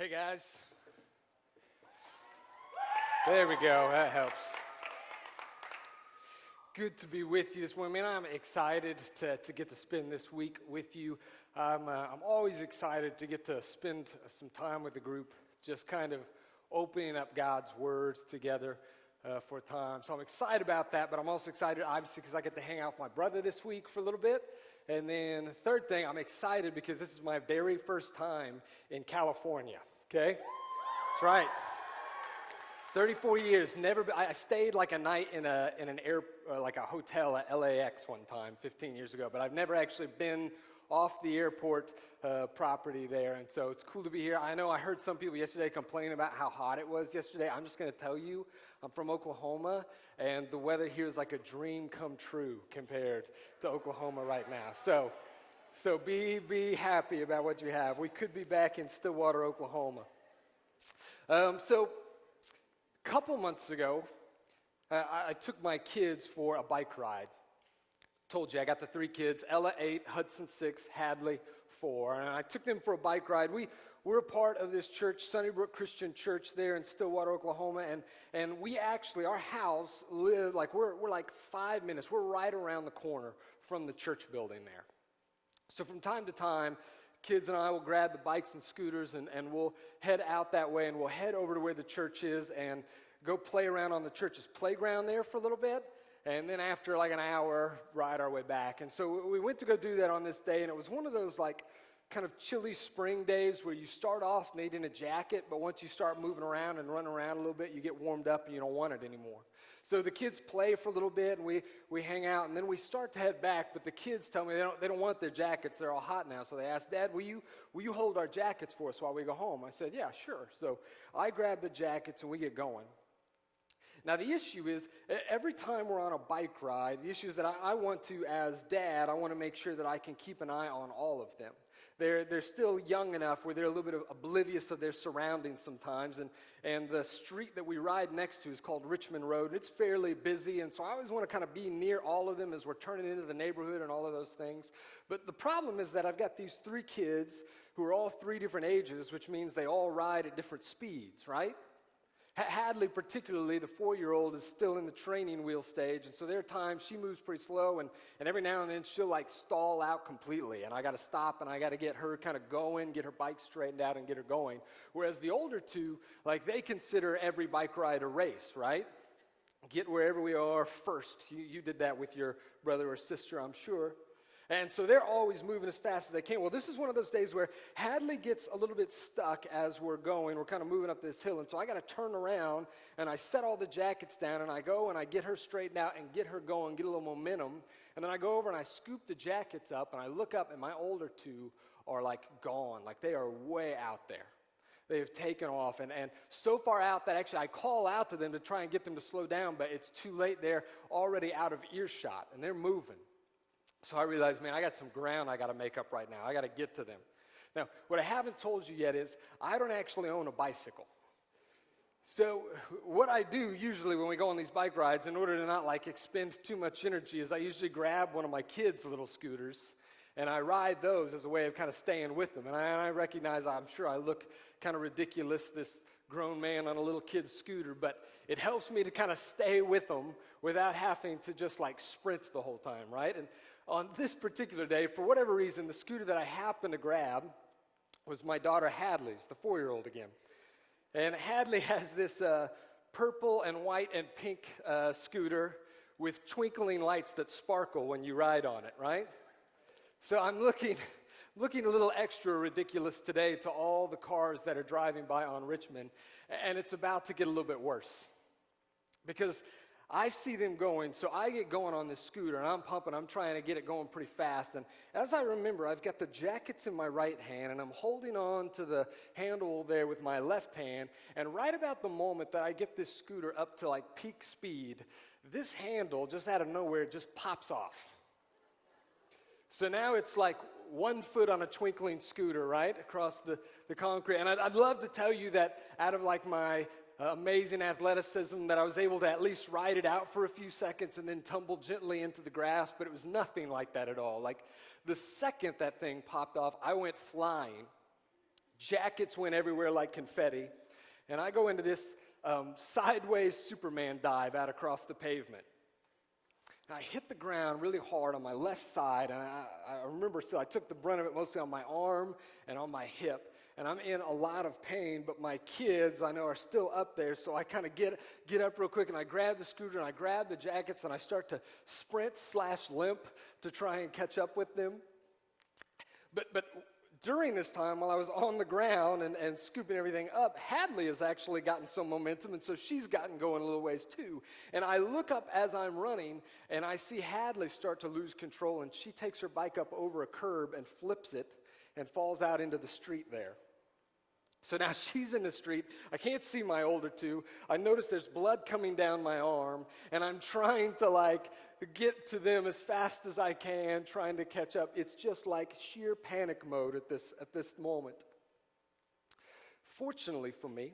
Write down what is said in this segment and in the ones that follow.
Hey guys. There we go, that helps. Good to be with you this morning. Man, I'm excited to get to spend this week with you. I'm always excited to get to spend some time with the group, just kind of opening up God's words together for a time. So I'm excited about that, but I'm also excited, obviously, because I get to hang out with my brother this week for a little bit. And then the third thing, I'm excited because this is my very first time in California, okay? That's right. 34 years, I stayed like a night in like a hotel at LAX one time, 15 years ago, but I've never actually been off the airport property there, and so it's cool to be here. I know I heard some people yesterday complain about how hot it was yesterday. I'm just going to tell you, I'm from Oklahoma, and the weather here is like a dream come true compared to Oklahoma right now. So be happy about what you have. We could be back in Stillwater, Oklahoma. So a couple months ago, I took my kids for a bike ride. Told you I got the three kids, Ella 8, Hudson 6, Hadley 4, and I took them for a bike ride. We're a part of this church, Sunnybrook Christian Church there in Stillwater, Oklahoma, and we actually, our house live like we're like 5 minutes. We're right around the corner from the church building there. So from time to time, kids and I will grab the bikes and scooters and we'll head out that way, and we'll head over to where the church is and go play around on the church's playground there for a little bit. And then after like an hour, ride our way back. And so we went to go do that on this day, and it was one of those like kind of chilly spring days where you start off needing a jacket, but once you start moving around and running around a little bit, you get warmed up and you don't want it anymore. So the kids play for a little bit, and we hang out, and then we start to head back, but the kids tell me they don't want their jackets. They're all hot now. So they ask, Dad, will you hold our jackets for us while we go home? I said, yeah, sure. So I grab the jackets, and we get going. Now, the issue is, every time we're on a bike ride, the issue is that I want to, as dad, I want to make sure that I can keep an eye on all of them. They're still young enough where they're a little bit oblivious of their surroundings sometimes, and the street that we ride next to is called Richmond Road. It's fairly busy, and so I always want to kind of be near all of them as we're turning into the neighborhood and all of those things. But the problem is that I've got these three kids who are all three different ages, which means they all ride at different speeds, right? Hadley particularly, the 4-year-old, is still in the training wheel stage, and so there are times she moves pretty slow, and every now and then she'll like stall out completely, and I got to stop and I got to get her kind of going, get her bike straightened out and get her going. Whereas the older two, like they consider every bike ride a race, right? Get wherever we are first. You did that with your brother or sister, I'm sure. And so they're always moving as fast as they can. Well, this is one of those days where Hadley gets a little bit stuck as we're going. We're kind of moving up this hill, and so I got to turn around, and I set all the jackets down, and I go and I get her straightened out and get her going, get a little momentum, and then I go over and I scoop the jackets up, and I look up, and my older two are like gone, like they are way out there. They've taken off, and so far out that actually I call out to them to try and get them to slow down, but it's too late. They're already out of earshot, and they're moving. So I realized, man, I got some ground I got to make up right now. I got to get to them. Now, what I haven't told you yet is I don't actually own a bicycle. So what I do usually when we go on these bike rides, in order to not like expend too much energy, is I usually grab one of my kids' little scooters, and I ride those as a way of kind of staying with them. And I recognize, I'm sure I look kind of ridiculous, this grown man on a little kid's scooter, but it helps me to kind of stay with them without having to just like sprint the whole time, right? And on this particular day, for whatever reason, the scooter that I happened to grab was my daughter Hadley's, the 4-year-old again. And Hadley has this purple and white and pink scooter with twinkling lights that sparkle when you ride on it, right? So I'm looking a little extra ridiculous today to all the cars that are driving by on Richmond, and it's about to get a little bit worse. Because I see them going, so I get going on this scooter, and I'm pumping, I'm trying to get it going pretty fast, and as I remember, I've got the jackets in my right hand, and I'm holding on to the handle there with my left hand, and right about the moment that I get this scooter up to like peak speed, this handle, just out of nowhere, just pops off. So now it's like 1 foot on a twinkling scooter, right, across the concrete, and I'd love to tell you that out of like my amazing athleticism that I was able to at least ride it out for a few seconds and then tumble gently into the grass, but it was nothing like that at all. Like the second that thing popped off, I went flying Jackets went everywhere like confetti, and I go into this sideways Superman dive out across the pavement. And I hit the ground really hard on my left side, and I remember still I took the brunt of it mostly on my arm and on my hip, and I'm in a lot of pain, but my kids, I know, are still up there, so I kind of get up real quick, and I grab the scooter, and I grab the jackets, and I start to sprint/limp to try and catch up with them. But during this time, while I was on the ground and scooping everything up, Hadley has actually gotten some momentum, and so she's gotten going a little ways too. And I look up as I'm running, and I see Hadley start to lose control, and she takes her bike up over a curb and flips it and falls out into the street there. So now she's in the street. I can't see my older two. I notice there's blood coming down my arm, and I'm trying to get to them as fast as I can, trying to catch up. It's just like sheer panic mode at this moment. Fortunately for me,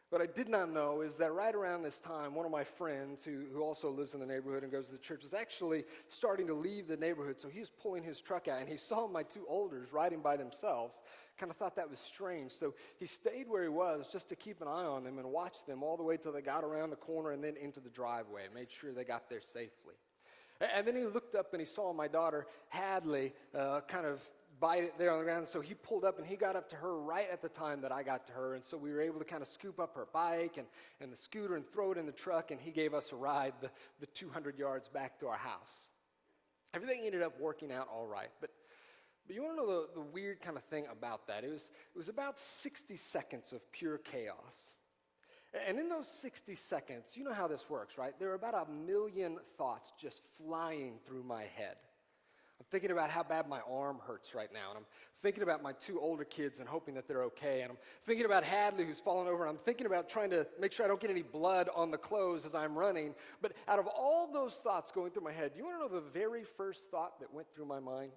what I did not know is that right around this time, one of my friends who also lives in the neighborhood and goes to the church was actually starting to leave the neighborhood. So he was pulling his truck out, and he saw my two olders riding by themselves. Kind of thought that was strange. So he stayed where he was just to keep an eye on them and watch them all the way till they got around the corner and then into the driveway and made sure they got there safely. And then he looked up and he saw my daughter, Hadley, kind of bite it there on the ground. So he pulled up and he got up to her right at the time that I got to her. And so we were able to kind of scoop up her bike and the scooter and throw it in the truck. And he gave us a ride the 200 yards back to our house. Everything ended up working out all right. But you want to know the weird kind of thing about that? It was about 60 seconds of pure chaos. And in those 60 seconds, you know how this works, right? There are about 1 million thoughts just flying through my head. I'm thinking about how bad my arm hurts right now, and I'm thinking about my two older kids and hoping that they're okay, and I'm thinking about Hadley who's fallen over, and I'm thinking about trying to make sure I don't get any blood on the clothes as I'm running. But out of all those thoughts going through my head, do you want to know the very first thought that went through my mind?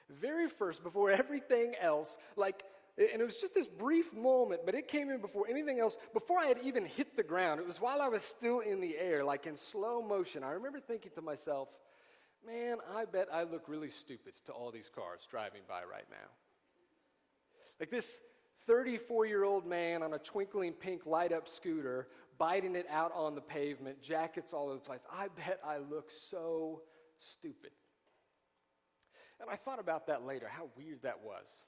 Very first, before everything else, and it was just this brief moment, but it came in before anything else, before I had even hit the ground. It was while I was still in the air, like in slow motion. I remember thinking to myself, man, I bet I look really stupid to all these cars driving by right now. Like this 34-year-old man on a twinkling pink light-up scooter, biting it out on the pavement, jackets all over the place. I bet I look so stupid. And I thought about that later, how weird that was.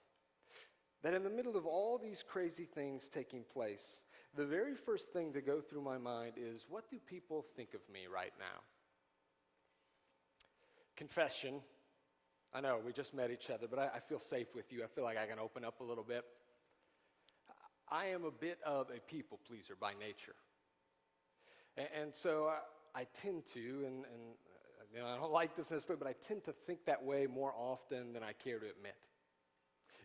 That in the middle of all these crazy things taking place, the very first thing to go through my mind is, what do people think of me right now? Confession. I know, we just met each other, but I feel safe with you. I feel like I can open up a little bit. I am a bit of a people pleaser by nature. And so I tend to, and I don't like this necessarily, but I tend to think that way more often than I care to admit.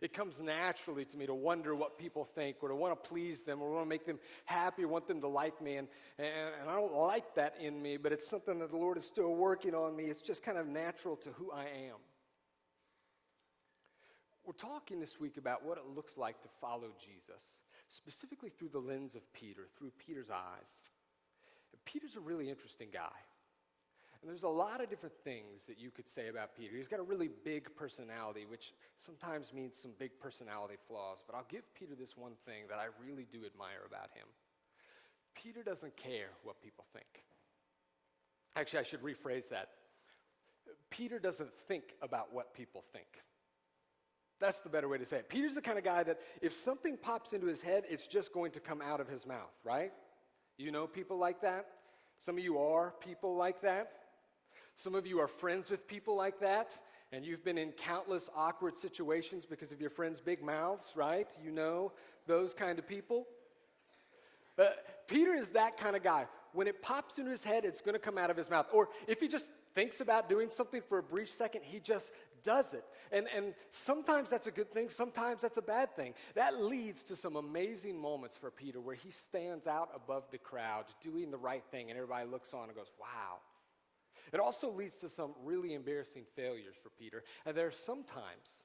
It comes naturally to me to wonder what people think, or to want to please them, or want to make them happy, or want them to like me. And I don't like that in me, but it's something that the Lord is still working on me. It's just kind of natural to who I am. We're talking this week about what it looks like to follow Jesus, specifically through the lens of Peter, through Peter's eyes. And Peter's a really interesting guy. And there's a lot of different things that you could say about Peter. He's got a really big personality, which sometimes means some big personality flaws. But I'll give Peter this one thing that I really do admire about him. Peter doesn't care what people think. Actually, I should rephrase that. Peter doesn't think about what people think. That's the better way to say it. Peter's the kind of guy that if something pops into his head, it's just going to come out of his mouth, right? You know people like that? Some of you are people like that. Some of you are friends with people like that, and you've been in countless awkward situations because of your friends' big mouths, right? You know those kind of people. Peter is that kind of guy. When it pops into his head, it's going to come out of his mouth. Or if he just thinks about doing something for a brief second, he just does it. And sometimes that's a good thing, sometimes that's a bad thing. That leads to some amazing moments for Peter where he stands out above the crowd doing the right thing, and everybody looks on and goes, wow. It also leads to some really embarrassing failures for Peter. And there are some times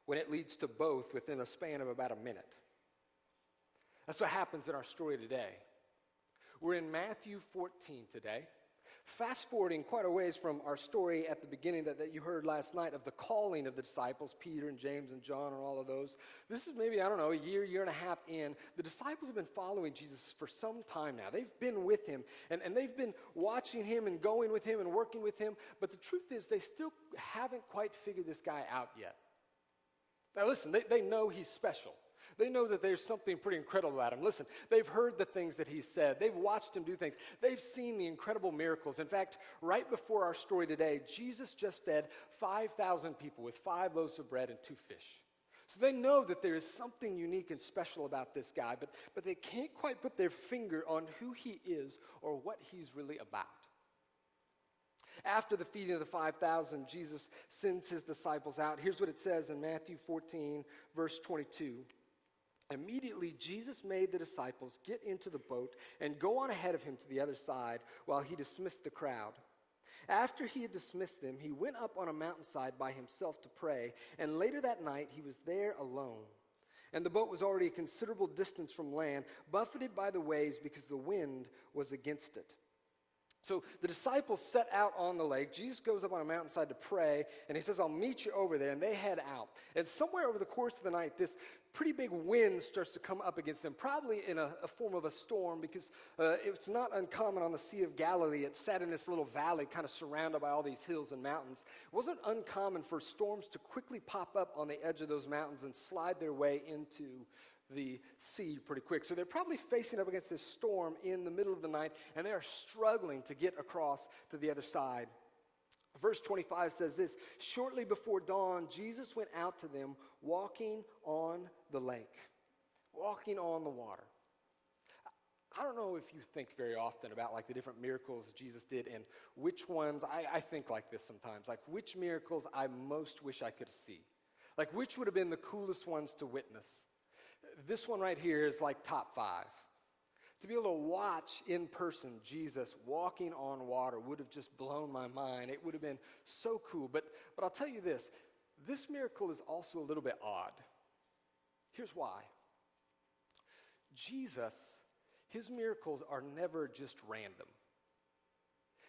when it leads to both within a span of about a minute. That's what happens in our story today. We're in Matthew 14 today. Fast forwarding quite a ways from our story at the beginning that you heard last night of the calling of the disciples, Peter and James and John and all of those. This is maybe, I don't know, a year and a half in. The disciples have been following Jesus for some time now. They've been with him, and they've been watching him and going with him and working with him. But the truth is they still haven't quite figured this guy out yet. Now listen, they know he's special. They know that there's something pretty incredible about him. Listen, they've heard the things that he said. They've watched him do things. They've seen the incredible miracles. In fact, right before our story today, Jesus just fed 5,000 people with 5 loaves of bread and 2 fish. So they know that there is something unique and special about this guy, but they can't quite put their finger on who he is or what he's really about. After the feeding of the 5,000, Jesus sends his disciples out. Here's what it says in Matthew 14, verse 22. Immediately, Jesus made the disciples get into the boat and go on ahead of him to the other side while he dismissed the crowd. After he had dismissed them, he went up on a mountainside by himself to pray, and later that night he was there alone. And the boat was already a considerable distance from land, buffeted by the waves because the wind was against it. So the disciples set out on the lake. Jesus goes up on a mountainside to pray, and he says, I'll meet you over there, and they head out. And somewhere over the course of the night, this pretty big wind starts to come up against them, probably in a form of a storm, because it's not uncommon on the Sea of Galilee. It sat in this little valley kind of surrounded by all these hills and mountains. It wasn't uncommon for storms to quickly pop up on the edge of those mountains and slide their way into the sea pretty quick. So they're probably facing up against this storm in the middle of the night, and they are struggling to get across to the other side. Verse 25 says this, shortly before dawn, Jesus went out to them walking on the lake, walking on the water. I don't know if you think very often about like the different miracles Jesus did and which ones, I think like this sometimes, like which miracles I most wish I could see. Like which would have been the coolest ones to witness. This one right here is like top 5. To be able to watch in person Jesus walking on water would have just blown my mind. It would have been so cool. But I'll tell you this miracle is also a little bit odd. Here's why. Jesus, his miracles are never just random.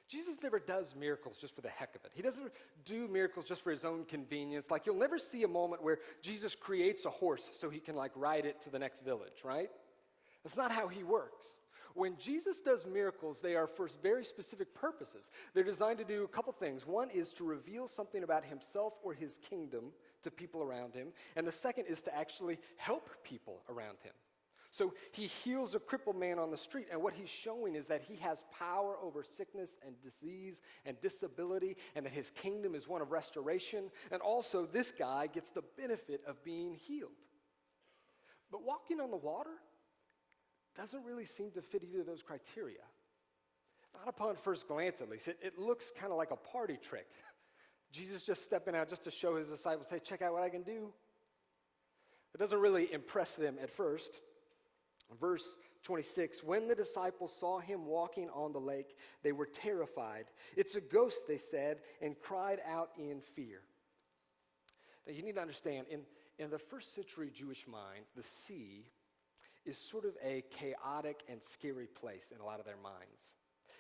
Jesus never does miracles just for the heck of it. He doesn't do miracles just for his own convenience. Like you'll never see a moment where Jesus creates a horse so he can like ride it to the next village, right? That's not how he works. When Jesus does miracles, they are for very specific purposes. They're designed to do a couple things. One is to reveal something about himself or his kingdom to people around him. And the second is to actually help people around him. So he heals a crippled man on the street, and what he's showing is that he has power over sickness and disease and disability, and that his kingdom is one of restoration, and also this guy gets the benefit of being healed. But walking on the water doesn't really seem to fit either of those criteria. Not upon first glance, at least. It looks kind of like a party trick. Jesus just stepping out just to show his disciples, hey, check out what I can do. It doesn't really impress them at first. Verse 26, when the disciples saw him walking on the lake, they were terrified. It's a ghost, they said, and cried out in fear. Now you need to understand, in the first century Jewish mind, the sea is sort of a chaotic and scary place in a lot of their minds.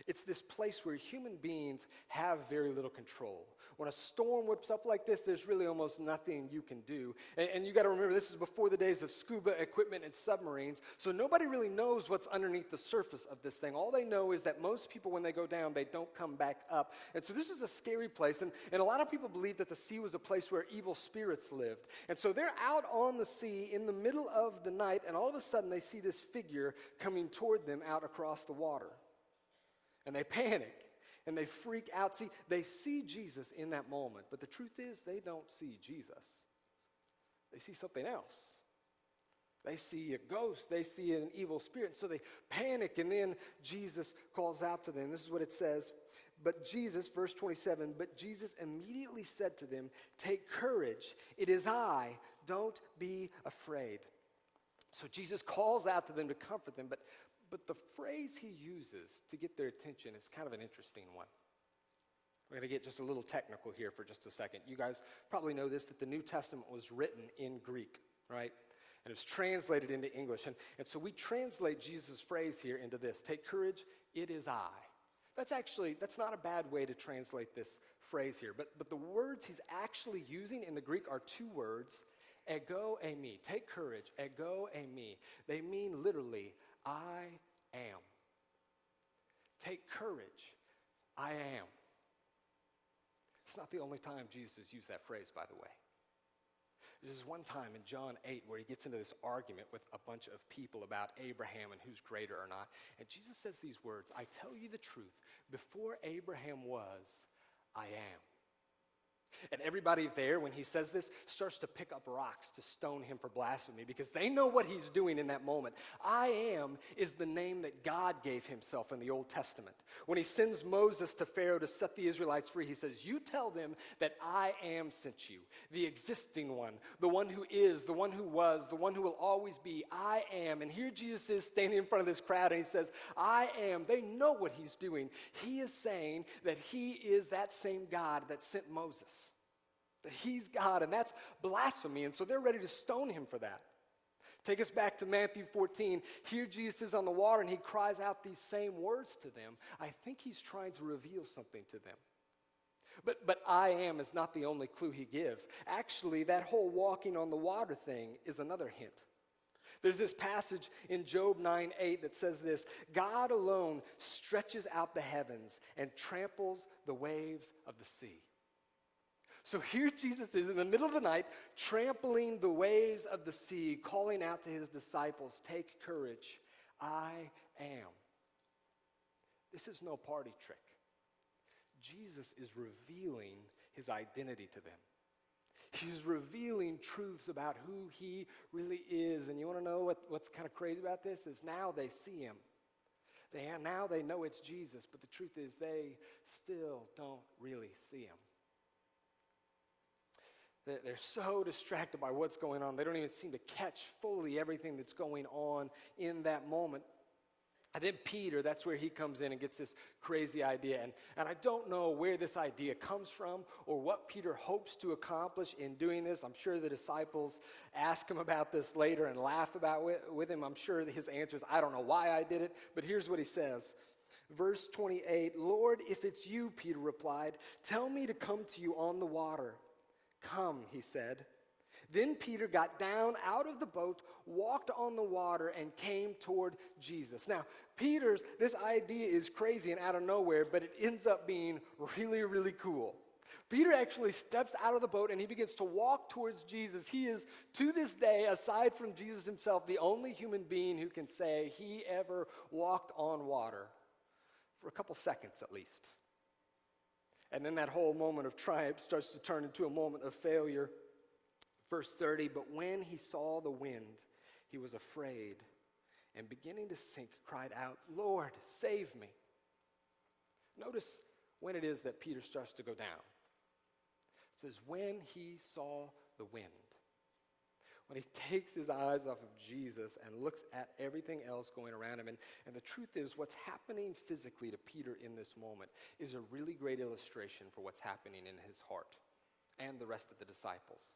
It's this place where human beings have very little control. When a storm whips up like this, there's really almost nothing you can do. And you got to remember, this is before the days of scuba equipment and submarines, so nobody really knows what's underneath the surface of this thing. All they know is that most people, when they go down, they don't come back up. And so this was a scary place, and a lot of people believed that the sea was a place where evil spirits lived. And so they're out on the sea in the middle of the night, and all of a sudden they see this figure coming toward them out across the water. And they panic, and they freak out. See, they see Jesus in that moment, but the truth is they don't see Jesus. They see something else. They see a ghost. They see an evil spirit. So they panic, and then Jesus calls out to them. This is what it says. But Jesus, verse 27, but Jesus immediately said to them, take courage. It is I. Don't be afraid. So Jesus calls out to them to comfort them, but the phrase he uses to get their attention is kind of an interesting one. We're going to get just a little technical here for just a second. You guys probably know this, that the New Testament was written in Greek, right? And it's translated into English. And so we translate Jesus' phrase here into this, take courage, it is I. That's not a bad way to translate this phrase here. But the words he's actually using in the Greek are two words, ego eimi. Take courage, ego eimi. They mean literally, I am. Take courage, I am. It's not the only time Jesus has used that phrase, by the way. There's this one time in John 8 where he gets into this argument with a bunch of people about Abraham and who's greater or not. And Jesus says these words, I tell you the truth, before Abraham was, I am. And everybody there, when he says this, starts to pick up rocks to stone him for blasphemy because they know what he's doing in that moment. I am is the name that God gave himself in the Old Testament. When he sends Moses to Pharaoh to set the Israelites free, he says, you tell them that I am sent you, the existing one, the one who is, the one who was, the one who will always be. I am. And here Jesus is standing in front of this crowd and he says, I am. They know what he's doing. He is saying that he is that same God that sent Moses. That he's God, and that's blasphemy, and so they're ready to stone him for that. Take us back to Matthew 14. Here Jesus is on the water, and he cries out these same words to them. I think he's trying to reveal something to them. But I am is not the only clue he gives. Actually, that whole walking on the water thing is another hint. There's this passage in Job 9:8 that says this, God alone stretches out the heavens and tramples the waves of the sea. So here Jesus is in the middle of the night, trampling the waves of the sea, calling out to his disciples, take courage, I am. This is no party trick. Jesus is revealing his identity to them. He's revealing truths about who he really is. And you want to know what's kind of crazy about this? Is now they see him. Now they know it's Jesus, but the truth is they still don't really see him. They're so distracted by what's going on, they don't even seem to catch fully everything that's going on in that moment. And then Peter, that's where he comes in and gets this crazy idea. And I don't know where this idea comes from or what Peter hopes to accomplish in doing this. I'm sure the disciples ask him about this later and laugh about with him. I'm sure that his answer is, I don't know why I did it, but here's what he says. Verse 28, Lord, if it's you, Peter replied, tell me to come to you on the water. Come, he said. Then Peter got down out of the boat, walked on the water, and came toward Jesus. Now, this idea is crazy and out of nowhere, but it ends up being really, really cool. Peter actually steps out of the boat and he begins to walk towards Jesus. He is, to this day, aside from Jesus himself, the only human being who can say he ever walked on water, for a couple seconds at least. And then that whole moment of triumph starts to turn into a moment of failure. Verse 30, but when he saw the wind, he was afraid, and beginning to sink, cried out, Lord, save me. Notice when it is that Peter starts to go down. It says, when he saw the wind. When he takes his eyes off of Jesus and looks at everything else going around him. And the truth is, what's happening physically to Peter in this moment is a really great illustration for what's happening in his heart and the rest of the disciples.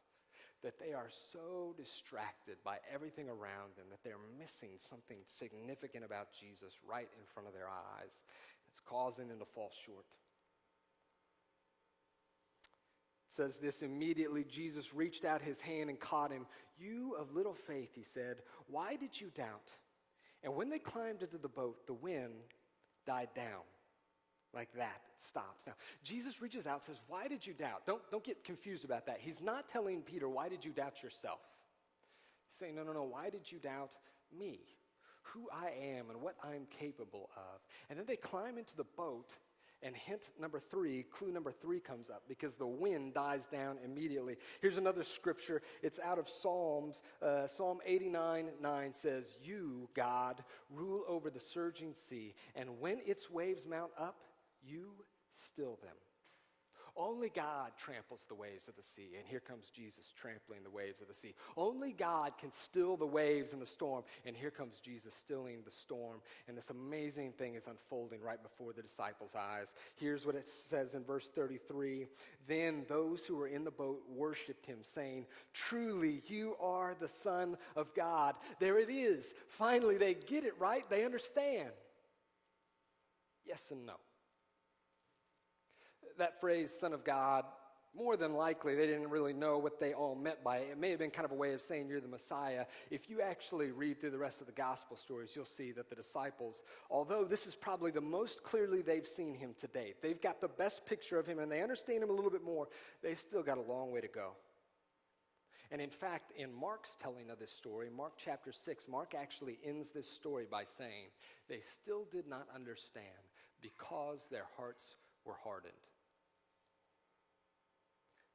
That they are so distracted by everything around them that they're missing something significant about Jesus right in front of their eyes. It's causing them to fall short. It says this, immediately Jesus reached out his hand and caught him. You of little faith, he said, why did you doubt? And when they climbed into the boat, the wind died down. Like that, it stops. Now, Jesus reaches out and says, why did you doubt? Don't get confused about that. He's not telling Peter, why did you doubt yourself? He's saying, no, why did you doubt me? Who I am and what I'm capable of. And then they climb into the boat, and clue number three comes up because the wind dies down immediately. Here's another scripture. It's out of Psalms. Psalm 89:9 says, you, God, rule over the surging sea, and when its waves mount up, you still them. Only God tramples the waves of the sea, and here comes Jesus trampling the waves of the sea. Only God can still the waves in the storm, and here comes Jesus stilling the storm, and this amazing thing is unfolding right before the disciples' eyes. Here's what it says in verse 33. Then those who were in the boat worshiped him, saying, truly, you are the Son of God. There it is. Finally, they get it right. They understand. Yes and no. That phrase, Son of God, more than likely, they didn't really know what they all meant by it. It may have been kind of a way of saying you're the Messiah. If you actually read through the rest of the gospel stories, you'll see that the disciples, although this is probably the most clearly they've seen him to date, they've got the best picture of him and they understand him a little bit more, they still got a long way to go. And in fact, in Mark's telling of this story, Mark chapter 6, Mark actually ends this story by saying, they still did not understand because their hearts were hardened.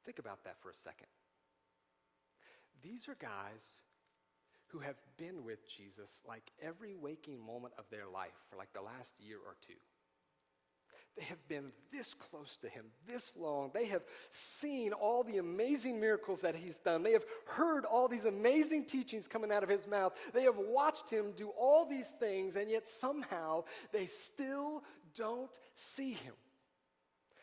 Think about that for a second. These are guys who have been with Jesus like every waking moment of their life for like the last year or two. They have been this close to him, this long. They have seen all the amazing miracles that he's done. They have heard all these amazing teachings coming out of his mouth. They have watched him do all these things, and yet somehow they still don't see him.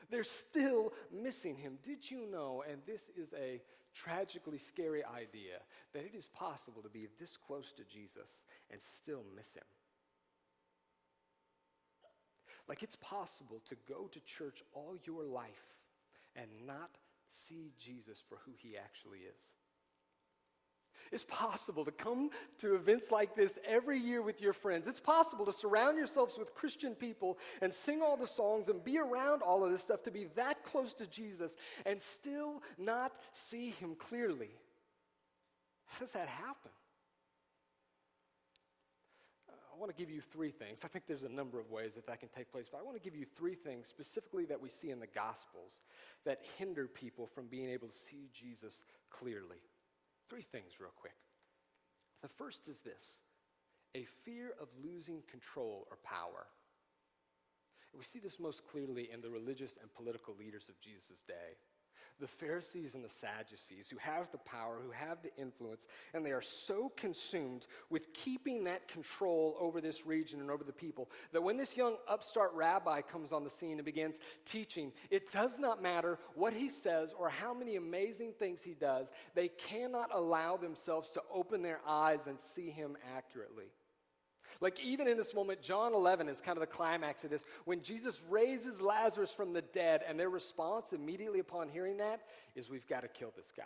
They're still missing him. Did you know, and this is a tragically scary idea, that it is possible to be this close to Jesus and still miss him? Like it's possible to go to church all your life and not see Jesus for who he actually is. It's possible to come to events like this every year with your friends. It's possible to surround yourselves with Christian people and sing all the songs and be around all of this stuff, to be that close to Jesus and still not see him clearly. How does that happen? I want to give you three things. I think there's a number of ways that can take place, but I want to give you three things specifically that we see in the Gospels that hinder people from being able to see Jesus clearly. Three things real quick. The first is this: a fear of losing control or power. And we see this most clearly in the religious and political leaders of Jesus' day. The Pharisees and the Sadducees, who have the power, who have the influence, and they are so consumed with keeping that control over this region and over the people that when this young upstart rabbi comes on the scene and begins teaching, it does not matter what he says or how many amazing things he does. They cannot allow themselves to open their eyes and see him accurately. Like even in this moment, John 11 is kind of the climax of this. When Jesus raises Lazarus from the dead, and their response immediately upon hearing that is, we've got to kill this guy.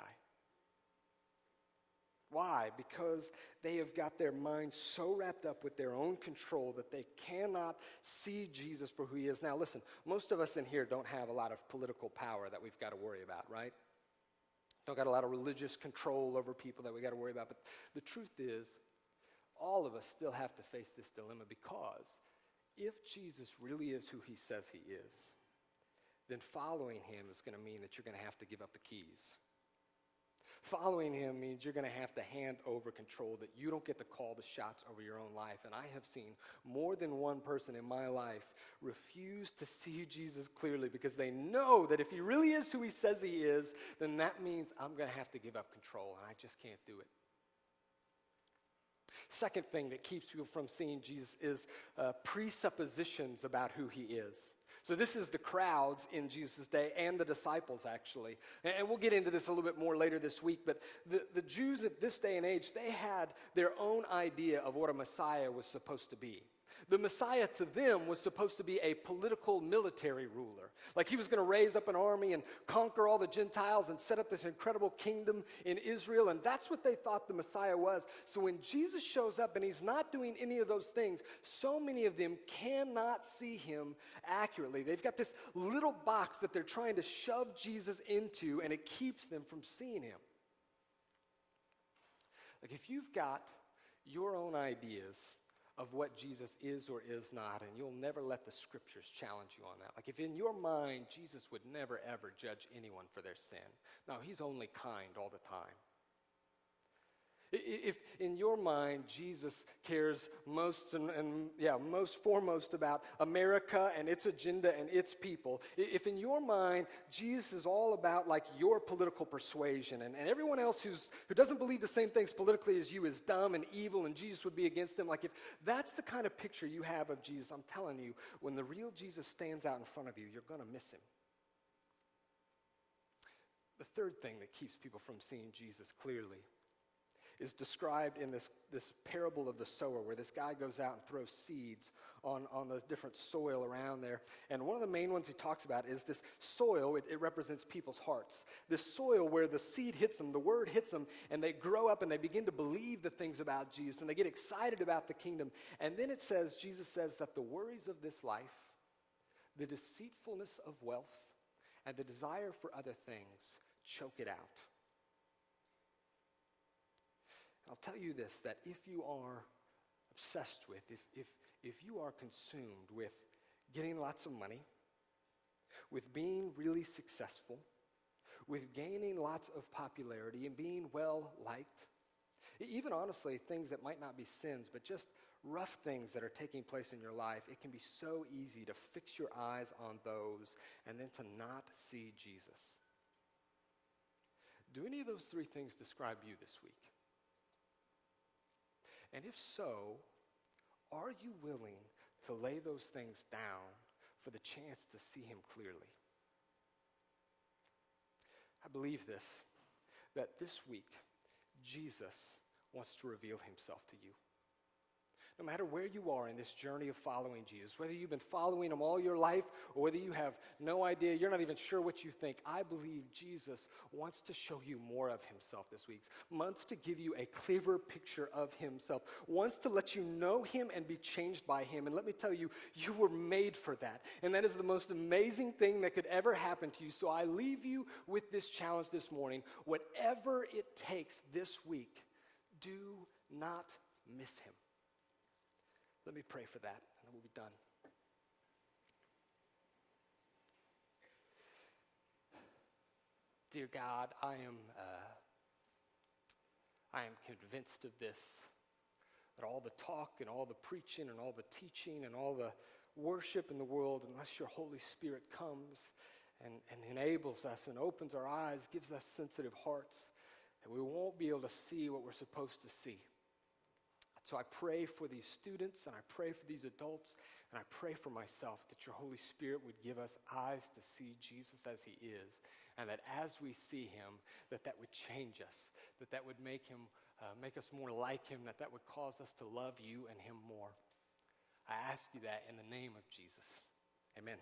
Why? Because they have got their minds so wrapped up with their own control that they cannot see Jesus for who he is. Now listen, most of us in here don't have a lot of political power that we've got to worry about, right? Don't got a lot of religious control over people that we got to worry about. But the truth is, all of us still have to face this dilemma, because if Jesus really is who he says he is, then following him is going to mean that you're going to have to give up the keys. Following him means you're going to have to hand over control, that you don't get to call the shots over your own life. And I have seen more than one person in my life refuse to see Jesus clearly because they know that if he really is who he says he is, then that means I'm going to have to give up control, and I just can't do it. Second thing that keeps people from seeing Jesus is presuppositions about who he is. So this is the crowds in Jesus' day and the disciples, actually. And we'll get into this a little bit more later this week, but the Jews at this day and age, they had their own idea of what a Messiah was supposed to be. The Messiah to them was supposed to be a political military ruler. Like he was going to raise up an army and conquer all the Gentiles and set up this incredible kingdom in Israel. And that's what they thought the Messiah was. So when Jesus shows up and he's not doing any of those things, so many of them cannot see him accurately. They've got this little box that they're trying to shove Jesus into, and it keeps them from seeing him. Like if you've got your own ideas of what Jesus is or is not, and you'll never let the scriptures challenge you on that. Like if in your mind, Jesus would never ever judge anyone for their sin. No, he's only kind all the time. If in your mind, Jesus cares most most foremost about America and its agenda and its people, if in your mind, Jesus is all about like your political persuasion, and everyone else who doesn't believe the same things politically as you is dumb and evil and Jesus would be against them, like if that's the kind of picture you have of Jesus, I'm telling you, when the real Jesus stands out in front of you, you're going to miss him. The third thing that keeps people from seeing Jesus clearly is described in this parable of the sower, where this guy goes out and throws seeds on the different soil around there. And one of the main ones he talks about is this soil. It represents people's hearts. This soil where the seed hits them, the word hits them, and they grow up and they begin to believe the things about Jesus, and they get excited about the kingdom. And then Jesus says that the worries of this life, the deceitfulness of wealth, and the desire for other things choke it out. I'll tell you this, that if you are obsessed with, if you are consumed with getting lots of money, with being really successful, with gaining lots of popularity and being well liked, even honestly things that might not be sins, but just rough things that are taking place in your life, it can be so easy to fix your eyes on those and then to not see Jesus. Do any of those three things describe you this week? And if so, are you willing to lay those things down for the chance to see him clearly? I believe this, that this week, Jesus wants to reveal himself to you. No matter where you are in this journey of following Jesus, whether you've been following him all your life or whether you have no idea, you're not even sure what you think, I believe Jesus wants to show you more of himself this week, wants to give you a clearer picture of himself, wants to let you know him and be changed by him. And let me tell you, you were made for that. And that is the most amazing thing that could ever happen to you. So I leave you with this challenge this morning. Whatever it takes this week, do not miss him. Let me pray for that, and then we'll be done. Dear God, I am convinced of this, that all the talk and all the preaching and all the teaching and all the worship in the world, unless your Holy Spirit comes and enables us and opens our eyes, gives us sensitive hearts, that we won't be able to see what we're supposed to see. So I pray for these students, and I pray for these adults, and I pray for myself that your Holy Spirit would give us eyes to see Jesus as he is, and that as we see him, that would change us, that would make us more like him, that would cause us to love you and him more. I ask you that in the name of Jesus. Amen.